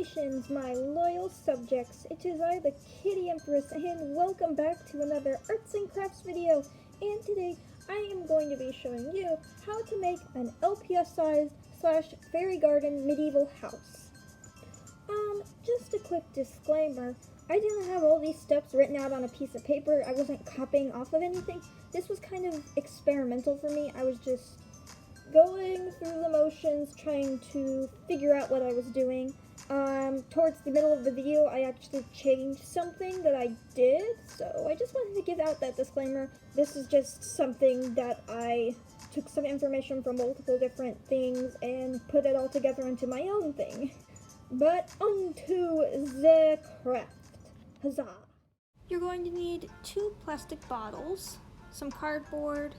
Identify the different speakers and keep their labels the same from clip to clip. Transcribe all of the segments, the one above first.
Speaker 1: Salutations, my loyal subjects. It is I, the Kitty Empress, and welcome back to another arts and crafts video. And today, I am going to be showing you how to make an LPS sized / fairy garden medieval house. Just a quick disclaimer. I didn't have all these steps written out on a piece of paper. I wasn't copying off of anything. This was kind of experimental for me. I was just going through the motions, trying to figure out what I was doing. Towards the middle of the video, I actually changed something that I did, so I just wanted to give out that disclaimer. This is just something that I took some information from multiple different things and put it all together into my own thing. But on to the craft. Huzzah! You're going to need 2 plastic bottles, some cardboard,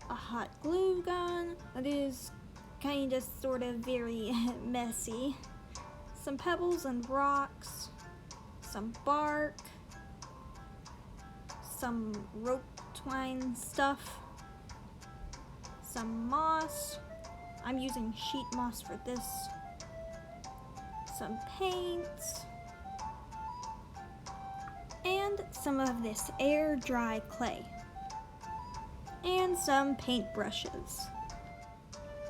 Speaker 1: a hot glue gun that is kinda sorta very messy, some pebbles and rocks, some bark, some rope twine stuff, some moss. I'm using sheet moss for this, some paints, and some of this air dry clay, and some paint brushes.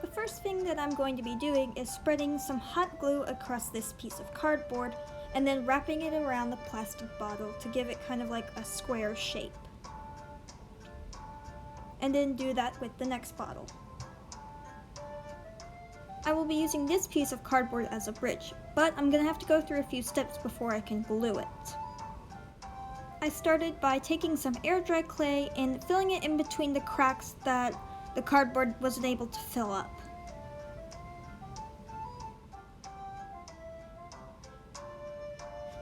Speaker 1: The first thing that I'm going to be doing is spreading some hot glue across this piece of cardboard and then wrapping it around the plastic bottle to give it kind of like a square shape. And then do that with the next bottle. I will be using this piece of cardboard as a bridge, but I'm gonna have to go through a few steps before I can glue it. I started by taking some air dry clay and filling it in between the cracks that the cardboard wasn't able to fill up.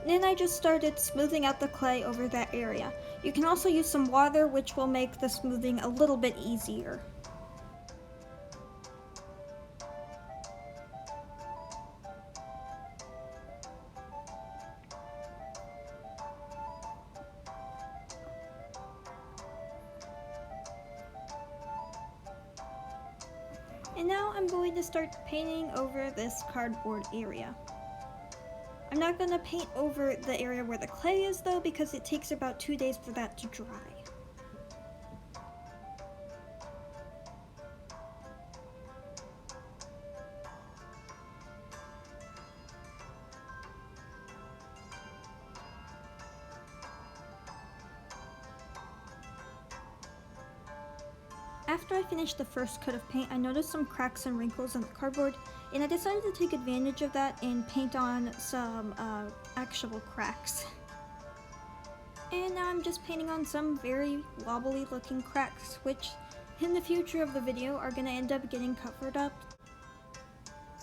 Speaker 1: Then I just started smoothing out the clay over that area. You can also use some water, which will make the smoothing a little bit easier. And now I'm going to start painting over this cardboard area. I'm not going to paint over the area where the clay is though, because it takes about 2 days for that to dry. After I finished the first coat of paint, I noticed some cracks and wrinkles in the cardboard, and I decided to take advantage of that and paint on some actual cracks. And now I'm just painting on some very wobbly looking cracks, which in the future of the video are going to end up getting covered up.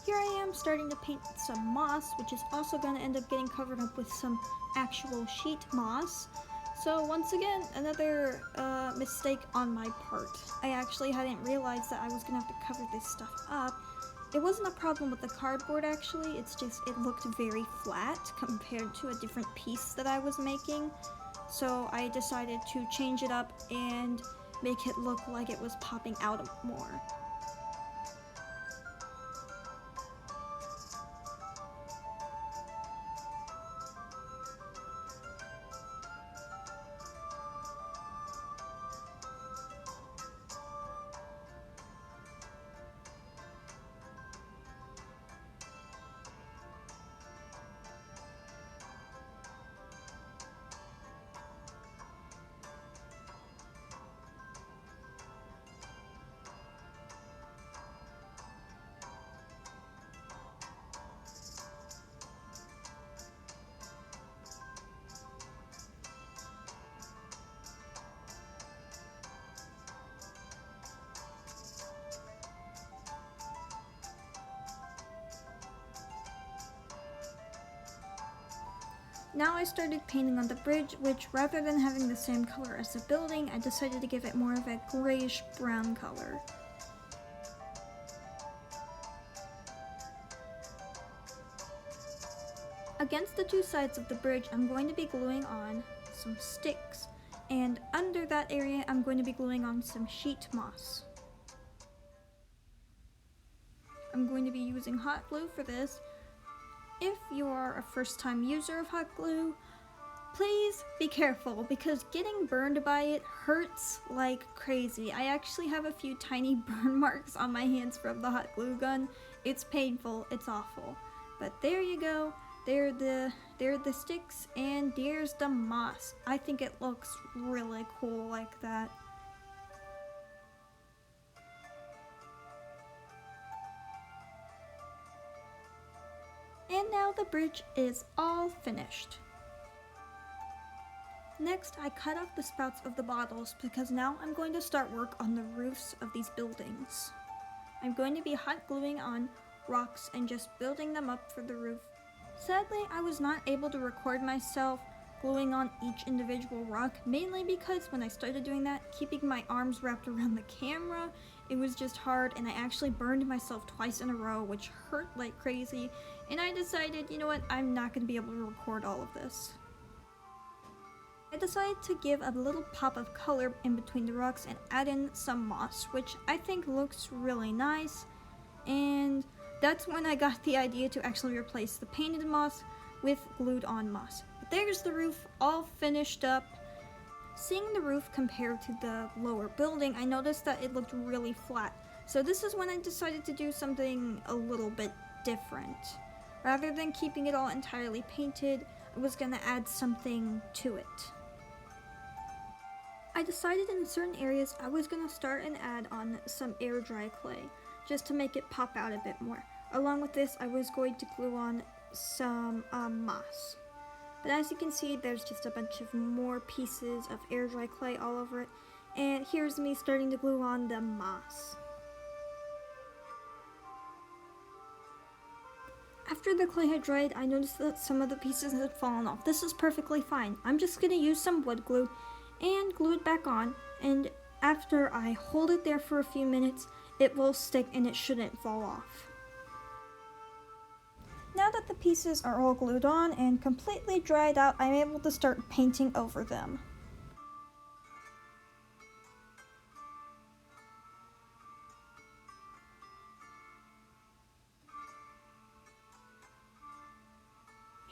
Speaker 1: Here I am starting to paint some moss, which is also going to end up getting covered up with some actual sheet moss. So once again, another mistake on my part. I actually hadn't realized that I was gonna have to cover this stuff up. It wasn't a problem with the cardboard actually, it's just it looked very flat compared to a different piece that I was making. So I decided to change it up and make it look like it was popping out more. Now I started painting on the bridge, which rather than having the same color as the building, I decided to give it more of a grayish brown color. Against the 2 sides of the bridge, I'm going to be gluing on some sticks, and under that area I'm going to be gluing on some sheet moss. I'm going to be using hot glue for this, if you are a first-time user of hot glue, please be careful because getting burned by it hurts like crazy. I actually have a few tiny burn marks on my hands from the hot glue gun. It's painful, it's awful. But there you go. There are the sticks and there's the moss. I think it looks really cool like that. And now the bridge is all finished. Next, I cut off the spouts of the bottles because now I'm going to start work on the roofs of these buildings. I'm going to be hot gluing on rocks and just building them up for the roof. Sadly, I was not able to record myself gluing on each individual rock, mainly because when I started doing that, keeping my arms wrapped around the camera, it was just hard, and I actually burned myself twice in a row, which hurt like crazy, and I decided, you know what, I'm not going to be able to record all of this. I decided to give a little pop of color in between the rocks and add in some moss, which I think looks really nice, and that's when I got the idea to actually replace the painted moss with glued on moss. But there's the roof all finished up. Seeing the roof compared to the lower building, I noticed that it looked really flat. So this is when I decided to do something a little bit different. Rather than keeping it all entirely painted, I was gonna add something to it. I decided in certain areas I was gonna start and add on some air dry clay, just to make it pop out a bit more. Along with this, I was going to glue on some moss. But as you can see, there's just a bunch of more pieces of air dry clay all over it. And here's me starting to glue on the moss. After the clay had dried, I noticed that some of the pieces had fallen off. This is perfectly fine. I'm just going to use some wood glue and glue it back on. And after I hold it there for a few minutes, it will stick and it shouldn't fall off. Now that the pieces are all glued on and completely dried out, I'm able to start painting over them.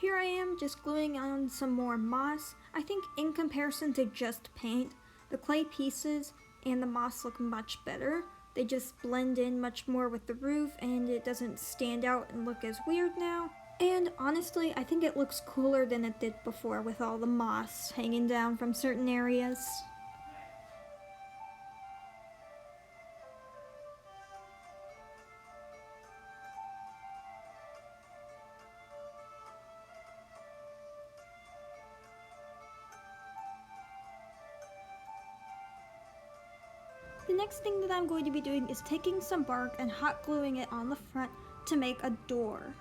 Speaker 1: Here I am just gluing on some more moss. I think in comparison to just paint, the clay pieces and the moss look much better. They just blend in much more with the roof and it doesn't stand out and look as weird now. And honestly, I think it looks cooler than it did before with all the moss hanging down from certain areas. The next thing that I'm going to be doing is taking some bark and hot gluing it on the front to make a door.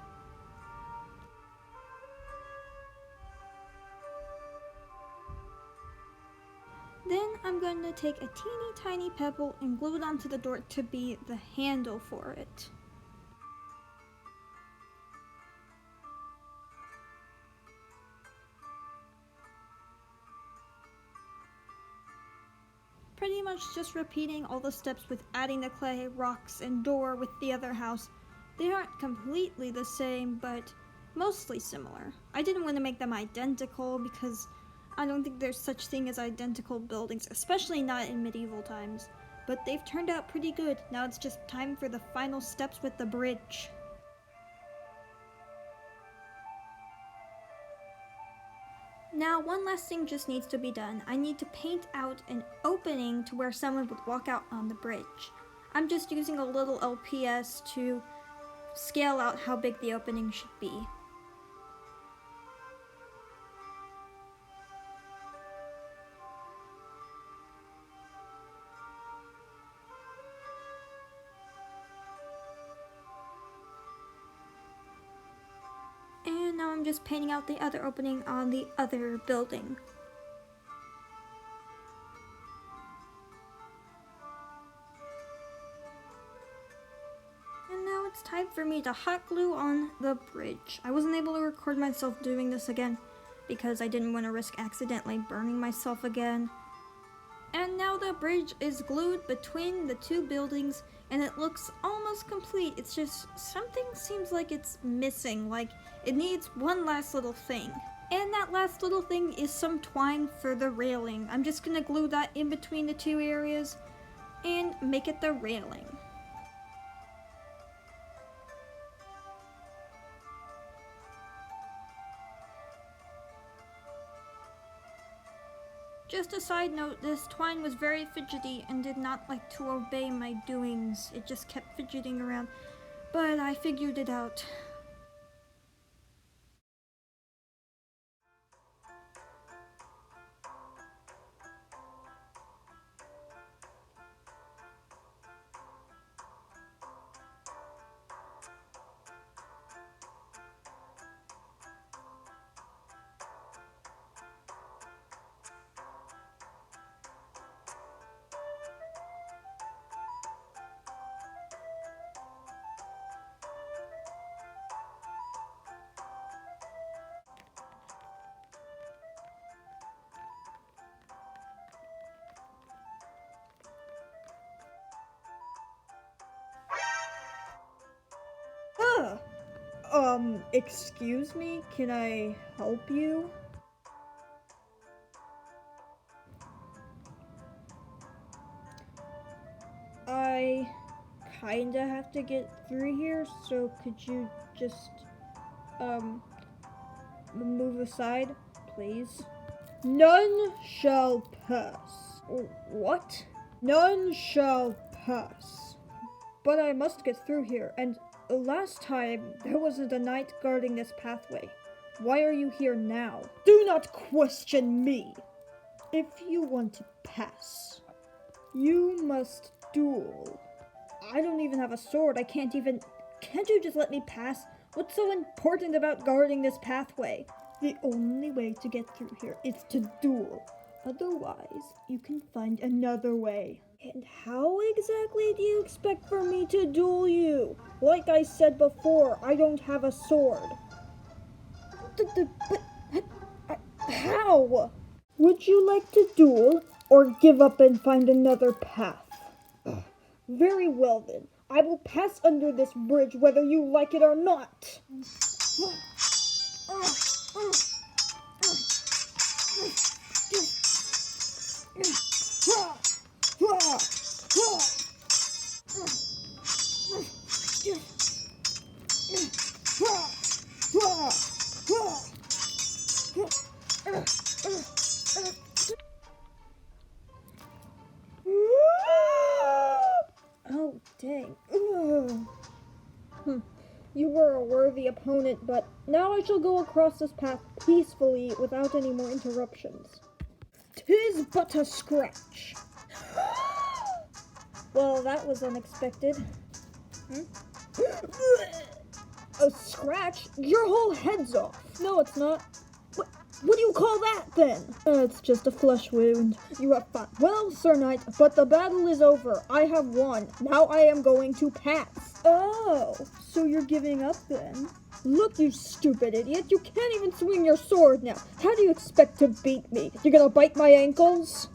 Speaker 1: Then I'm going to take a teeny tiny pebble and glue it onto the door to be the handle for it. Pretty much just repeating all the steps with adding the clay, rocks, and door with the other house. They aren't completely the same, but mostly similar. I didn't want to make them identical because I don't think there's such thing as identical buildings, especially not in medieval times. But they've turned out pretty good. Now it's just time for the final steps with the bridge. Now, one last thing just needs to be done. I need to paint out an opening to where someone would walk out on the bridge. I'm just using a little LPS to scale out how big the opening should be. And now I'm just painting out the other opening on the other building. And now it's time for me to hot glue on the bridge. I wasn't able to record myself doing this again because I didn't want to risk accidentally burning myself again. And now the bridge is glued between the two buildings and it looks almost complete. It's just something seems like it's missing, like it needs one last little thing. And that last little thing is some twine for the railing. I'm just gonna glue that in between the two areas and make it the railing. Just a side note, this twine was very fidgety and did not like to obey my doings. It just kept fidgeting around, but I figured it out. Excuse me, can I help you? I kinda have to get through here, so could you just, move aside, please? None shall pass. What? None shall pass. But I must get through here, and last time there wasn't a knight guarding this pathway. Why are you here now? Do not question me! If you want to pass, you must duel. I don't even have a sword. Can't you just let me pass? What's so important about guarding this pathway? The only way to get through here is to duel. Otherwise, you can find another way. And how exactly do you expect for me to duel you? Like I said before, I don't have a sword. But how? Would you like to duel or give up and find another path? Very well then. I will pass under this bridge whether you like it or not. Oh, dang. You were a worthy opponent, but now I shall go across this path peacefully without any more interruptions. 'Tis but a scratch. Well, that was unexpected. A scratch? Your whole head's off. No, it's not. What do you call that, then? It's just a flesh wound. You have fought well, Sir Knight, but the battle is over. I have won. Now I am going to pass. Oh, so you're giving up, then? Look, you stupid idiot. You can't even swing your sword now. How do you expect to beat me? You're gonna bite my ankles?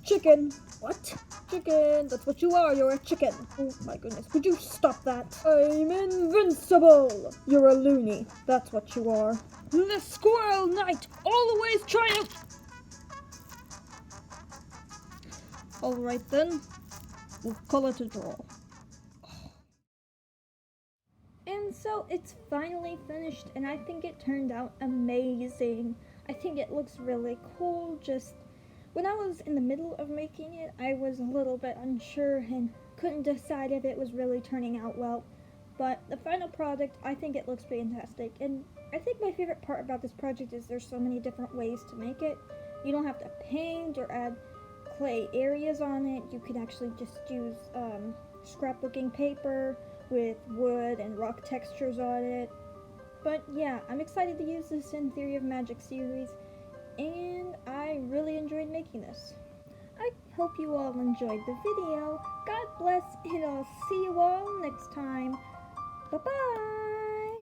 Speaker 1: Chicken. What? Chicken. That's what you are. You're a chicken. Oh, my goodness. Would you stop that? I'm invincible. You're a loony. That's what you are. The Squirrel Knight always triumph. All right then, we'll call it a draw. And so it's finally finished, and I think it turned out amazing. I think it looks really cool. Just when I was in the middle of making it, I was a little bit unsure and couldn't decide if it was really turning out well. But the final product, I think it looks fantastic, and I think my favorite part about this project is there's so many different ways to make it. You don't have to paint or add clay areas on it. You can actually just use scrapbooking paper with wood and rock textures on it. But yeah, I'm excited to use this in Theory of Magic series, and I really enjoyed making this. I hope you all enjoyed the video. God bless, and I'll see you all next time. Bye-bye!